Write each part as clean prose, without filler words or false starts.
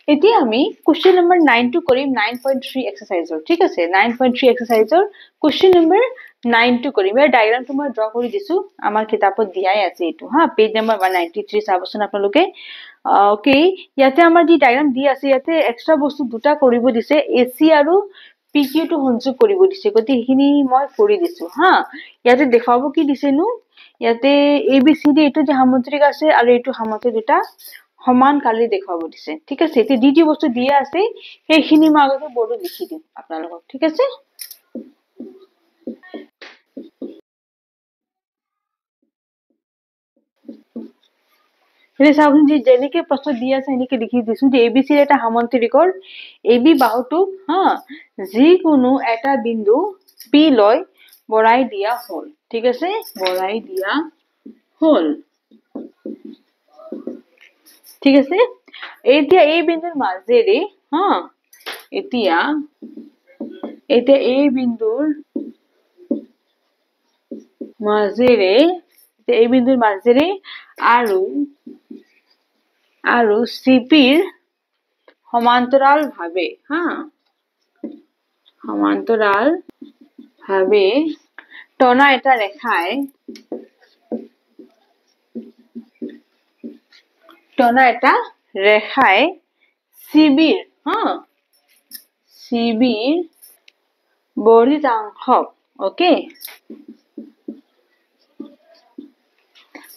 এতিয়া আমি question number 9 টো কৰিম 9.3 এক্সাৰসাইজৰ ঠিক আছে 9.3 এক্সাৰসাইজৰ কোশ্চেন নম্বৰ 9 টো কৰিম এই ডায়াগ্ৰামটো মই ড্ৰ কৰি দিছো আমাৰ কিতাপত দিয়াই আছে এটো হা পেজ নম্বৰ 193 চাবচোন আপোনালোকে ওকে ইয়াতে আমাৰ যি ডায়াগ্ৰাম দি আছে ইয়াতে এক্সট্ৰা বস্তু দুটা কৰিব দিছে এসি আৰু পিকিউ টো সংযোগ কৰিব দিছে গতি হিখিনি মই কৰি দিছো হা ইয়াতে দেখাবো কি দিছেনো ইয়াতে এবিসিডি এটো যে সামুদ্ৰিক আছে আৰু এটো সামুদ্ৰিক দুটা সমান কালি দেখাবো দিছে ঠিক আছে এতে ডিটি বস্তু দিয়া আছে সেইখিনি মই আগতে বৰ্ডত লিখি দিম আপোনালোকক ঠিক আছে এনে চাবুন যে যেনেকে প্ৰশ্ন দিয়া আছে এনেকে লিখি দিছো যে এবিসি এটা সামুদ্ৰিকৰ এবি বাহুটো হা যি কোনো এটা বিন্দু পি লৈ বঢ়াই দিয়া হল ঠিক আছে বঢ়াই দিয়া হল ঠিক আছে এতিয়া এই বিন্দুৰ মাজেৰে হা এতিয়া এই বিন্দুৰ মাজেৰে আৰু সিপিৰ সমান্তৰাল ভাবে হা সমান্তৰাল ভাবে টনা এটা ৰেখাই সিবিৰ হা সিবিৰ বৰ্ধিতাংশক ওকে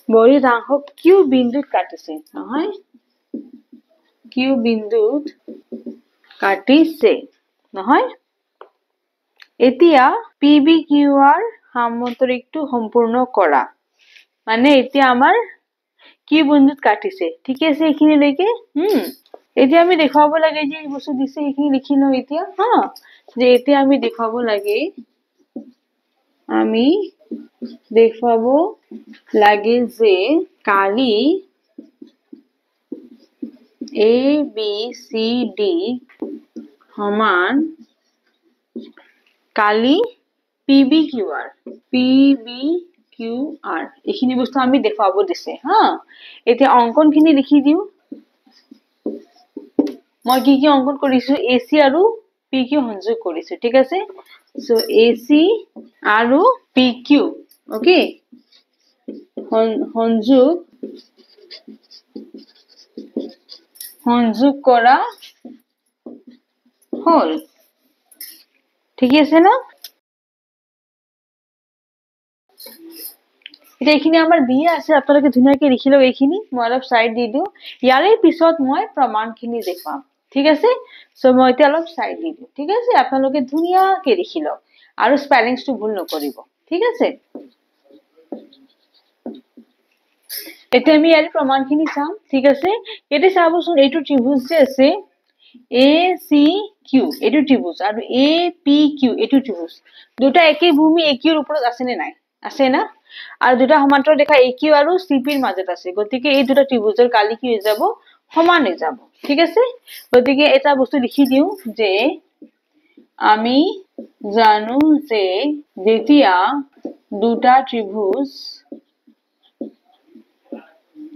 বৰ্ধিতাংশক কিউ বিন্দুত কাটিছে নহয় কিউ বিন্দুত কাটিছে নহয় এতিয়া পিবি কিউআৰ সামুদ্ৰিকটো সম্পূৰ্ণ কৰা মানে এতিয়া আমাৰ কি বিন্দুত কাটিছে ঠিক আছে এখিনি লৈকে এতিয়া আমি দেখাব লাগে যে এই বস্তু দিছে এখিনি লিখি লও এতিয়া হা যে এতিয়া আমি দেখাব লাগে যে কালি এ বি সি ডি সমান কালি পিবি কিউআৰ এখিনি বস্তু আমি দেখাব দিছে হা এতিয়া অঙ্কনখিনি লিখি দিও মই কি অঙ্কন কৰিছো এসি আৰু পিকিউ সংযোগ কৰিছো ঠিক আছে সো এসি আৰু পিকিউ ওকে সংযোগ কৰা হল ঠিক আছে না এটা এখিনি আমাৰ দিয়া আছে আপোনালোকে ধুনিয়াকে লিখি লও এখিনি মই অলপ সাইড দি দিও ইয়াৰে পিছত মই প্ৰমাণখিনি দেখাম ঠিক আছে সো মই এতিয়া অলপ সাইড দি দিও ঠিক আছে আপোনালোকে ধুনিয়াকে লিখি লও আৰু স্পেলিংছটো ভুল নকৰিব ঠিক আছে এতিয়া আমি ইয়াৰ প্ৰমাণখিনি চাম ঠিক আছে এতে চাবচোন এইটো ত্ৰিভুজ যে আছে এ সি কিউ এইটো ত্ৰিভুজ আৰু এ পি কিউ এইটো ত্ৰিভুজ দুটা একে ভূমি একিউৰ ওপৰত আছে নে নাই আছে না আৰু দুটা সমান্তৰাল ৰেখা একিউ আৰু সিপিৰ মাজত আছে গতিকে এই দুটা ত্ৰিভুজৰ কালি কি হৈ যাব সমান হৈ যাব ঠিক আছে গতিকে এটা বস্তু লিখি দিও যে আমি জানো যে যেতিয়া দুটা ত্ৰিভুজ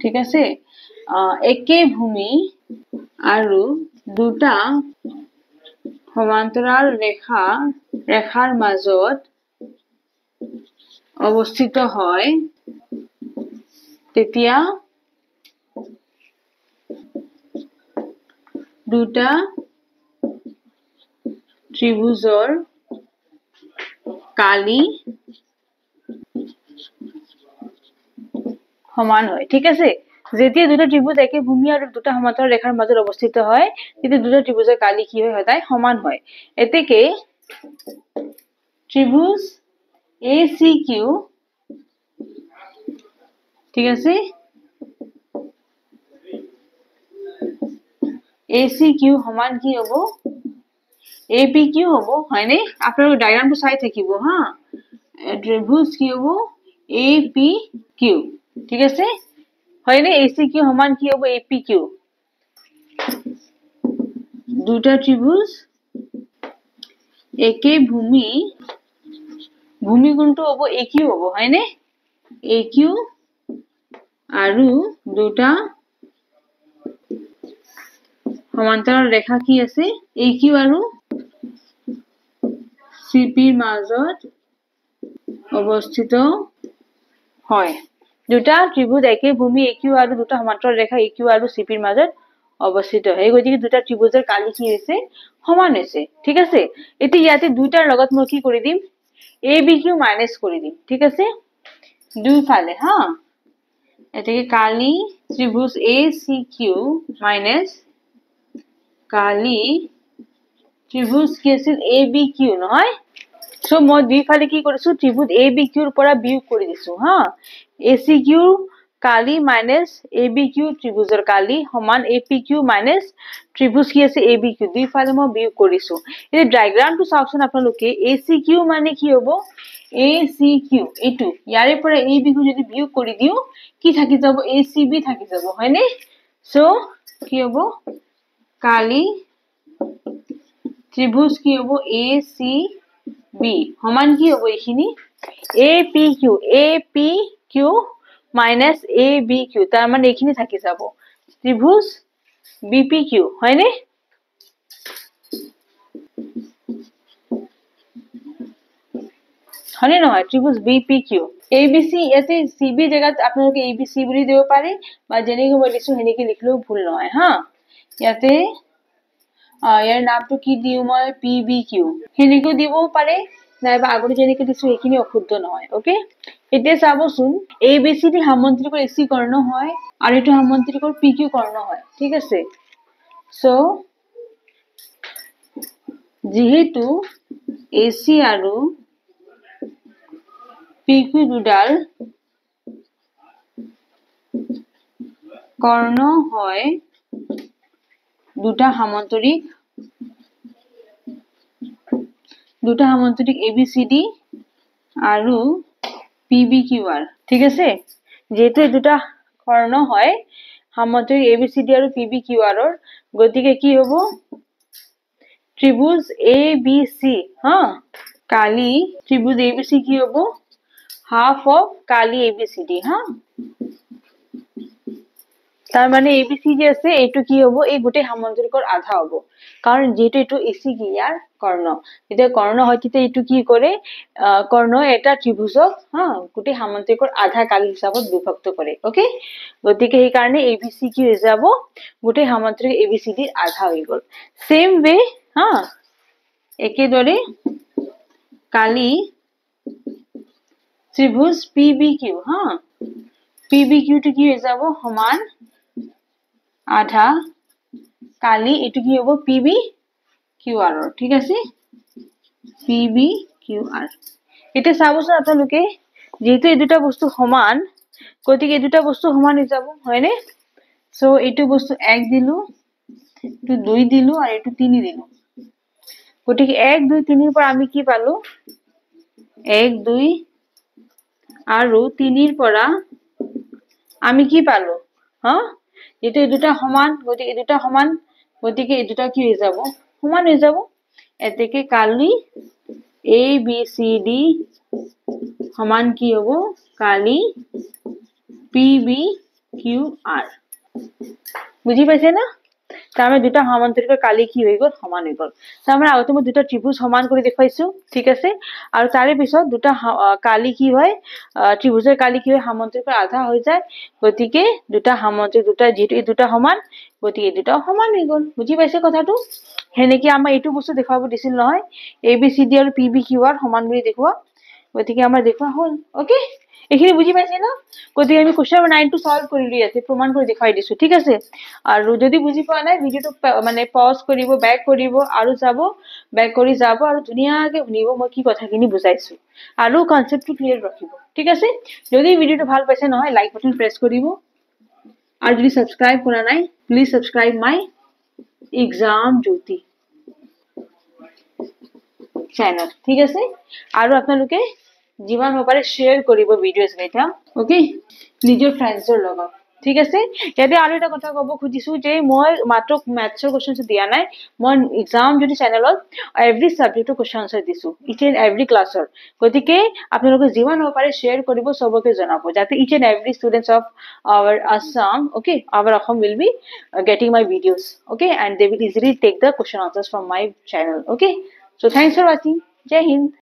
ঠিক আছে একে ভূমি আৰু দুটা সমান্তৰাল ৰেখাৰ মাজত অৱস্থিত হয় তেতিয়া দুটা ত্ৰিভুজৰ কালি সমান হয় ঠিক আছে যেতিয়া দুটা ত্ৰিভুজ একে ভূমি আৰু দুটা সমান্তৰাল ৰেখাৰ মাজত অৱস্থিত হয় তেতিয়া দুটা ত্ৰিভুজৰ কালি কি হয় সদায় সমান হয় এতেকে ত্ৰিভুজ ACQ ঠিক আছে ACQ সমান কি হ'ব APQ হ'ব হয়নে আপোনালোক ডায়াগ্ৰামটো চাই থাকিব হা ত্ৰিভুজ কি হ'ব APQ ঠিক আছে হয়নে ACQ সমান কি হ'ব APQ দুটা ত্ৰিভুজ একে ভূমি কোনটো হ'ব AQ হ'ব হয়নে AQ আৰু দুটা সমান্তৰাল ৰেখা কি আছে AQ আৰু CPৰ মাজত অৱস্থিত হয় দুটা ত্ৰিভুজ একে ভূমি AQ আৰু দুটা সমান্তৰাল ৰেখা AQ আৰু CPৰ মাজত অৱস্থিত হয় গতিকে দুটা ত্ৰিভুজৰ কালি কি হৈছে সমান হৈছে ঠিক আছে এতিয়া ইয়াতে দুইটাৰ লগত মই কি কৰি দিম ABQ মাইনাস কৰি দিম ঠিক আছে দুইফালে হা এটাকে কালি ত্রিভুজ ACQ মাইনাস কালি ত্রিভুজ কি আছিল ABQ নহয় সো মই দুইফালে কি কৰিছো ত্ৰিভুজ ABQ ৰ পৰা বিয়োগ কৰি দিছো হা ACQ কালি মাইনাস ABQ ত্ৰিভুজৰ কালি সমান APQ মাইনাস ত্ৰিভুজ কি আছে ABQ দুইফালে মই বিয়োগ কৰিছো এই ডায়াগ্ৰামটো চাওকচোন আপোনালোকে ACQ মানে কি হ'ব ACQ এটো ইয়াৰে পৰা ABQ যদি বিয়োগ কৰি দিও কি থাকি যাব ACB থাকি যাব হয়নে সো কি হ'ব কালি ত্রিভুজ কি হ'ব ACB সমান কি হ'ব এখিনি APQ মাইনাস ABQ তাৰ মানে এখিনি থাকি যাব ত্ৰিভুজ BPQ হয়নে হয়নে নহয় ত্ৰিভুজ BPQ ABC এতে CB জায়গাত আপোনালোকে ABC বুলি দিব পাৰে বা যেনেকৈ মই লিখছো হেনেকৈ লিখলেও ভুল নহয় হা ইয়াতে ইয়াৰ নামটো কি দিও মই PBQ হেনেকৈ দিবও পাৰে নাইবা আগতে যেনেকৈ দিছো এখিনি অশুদ্ধ নহয় ওকে এতিয়া চাবচোন ABCD সামান্তৰিকৰ AC কৰ্ণ হয় আৰু এটো সামান্তৰিকৰ PQ কৰ্ণ হয় ঠিক আছে সো যেহেতু AC আৰু PQ দুডাল কৰ্ণ হয় দুটা সামান্তৰিক ABCD আৰু PBQR ঠিক আছে যেহেতু দুটা কৰ্ণ হয় সামান্তৰিক ABCD আৰু PBQR ৰ গতিকে কি হ'ব ত্রিভুজ ABC হা কালি ত্রিভুজ ABC কি হ'ব half of কালি ABCD হা তার মানে ABC যে আছে এটো কি হ'ব এই গুটে সামান্তৰিকৰ আধা হ'ব কাৰণ যেটো এটো AC কি ইয়াৰ কৰ্ণ এতিয়া কৰ্ণ হয় তেতিয়া এটো কি কৰে কৰ্ণ এটা ত্ৰিভুজক হা গুটে সামান্তৰিকৰ আধা কালি হিচাপত বিভক্ত কৰে ওকে গতিকে এই কাৰণে ABC কি হৈ যাব গুটে সামান্তৰিক ABCD ৰ আধা হৈ গল সেম ওয়ে হা একেদৰে কালি ত্রিভুজ PBQ হা PBQ টো কি হৈ যাব সমান আধা কালি এটো কি হ'ব PBQR ঠিক আছে PBQR এটা চাবচোন আপোনালোকে যেহেতু এই দুটা বস্তু সমান গতিকে এই দুটা বস্তু সমান হৈ যাব হয়নে সো এটো বস্তু 1 দিলু এটো 2 দিলু আৰু এটো 3 দিলু গতিকে 1 2 3 ৰ পৰা আমি কি পালো 1 2 আৰু 3 ৰ পৰা আমি কি পালো হা যেটো এই দুটা সমান গতিকে এই দুটা সমান গতিকে এই দুটা কি হৈ যাব সমান হৈ যাব এতেকে কালি ABCD সমান কি হ'ব কালি PBQR বুজি পাইছে না তারমানে দুটা সামান্তৰিকৰ কালি কি হৈ গল সমান হৈ গল তাৰমানে আগতে মই দুটা ত্ৰিভুজ সমান কৰি দেখাইছো ঠিক আছে আৰু তাৰে পিছত দুটা কালি কি হয় ত্ৰিভুজৰ কালি কি হয় সামান্তৰিকৰ আধা হৈ যায় গতিকে দুটা সামান্তৰিক দুটা যেটো এই দুটা সমান গতিকে দুটা সমান হৈ গল বুজি পাইছে কথাটো হেনেকি আমাৰ এটো বস্তু দেখাব দিছিল নহয় ABCD আৰু PBQR সমান বুলি দেখুৱা গতিকে আমাৰ দেখুৱা হল ওকে এখিনি বুজি পাইছে না গতিকে আমি কোশ্চেন 9 টো সলভ কৰিলি আছে প্ৰমাণ কৰি দেখাই দিছো ঠিক আছে আৰু যদি বুজি পোৱা নাই ভিডিওটো মানে পজ কৰিব ব্যাক কৰিব আৰু যাব ব্যাক কৰি যাব আৰু ধুনিয়াকে শুনিব মই কি কথাখিনি বুজাইছো আৰু কনসেপ্টটো ক্লিয়াৰ ৰাখিব ঠিক আছে যদি ভিডিওটো ভাল পাইছে নহয় লাইক বাটন প্ৰেছ কৰিব আৰু যদি সাবস্ক্ৰাইব কৰা নাই please subscribe my exam Jyoti channel ঠিক আছে আৰু আপোনালোকে যিমান পাৰে শেয়াৰ কৰিব ভিডিওছ কেইটা ওকে নিজৰ ফ্ৰেণ্ডছৰ লগত ঠিক আছে ইয়াতে আৰু এটা কথা ক'ব খুজিছো যে মই মাত্ৰ ম্যাথছৰ কোৱেশ্চনছ দিয়া নাই মই এক্সাম যদি চেনেলত এভৰি সাবজেক্টৰ কোৱেশ্চন আনসাৰ দিছো ইচ এণ্ড এভৰি ক্লাছৰ গতিকে আপোনালোকে যিমান হ'ব পাৰে শ্বেয়াৰ কৰিব সবকে জনাব যাতে each and every students of our Assam okay our Assam will be getting my videos okay and they will easily take the question answers from my channel okay so thanks for watching jai hind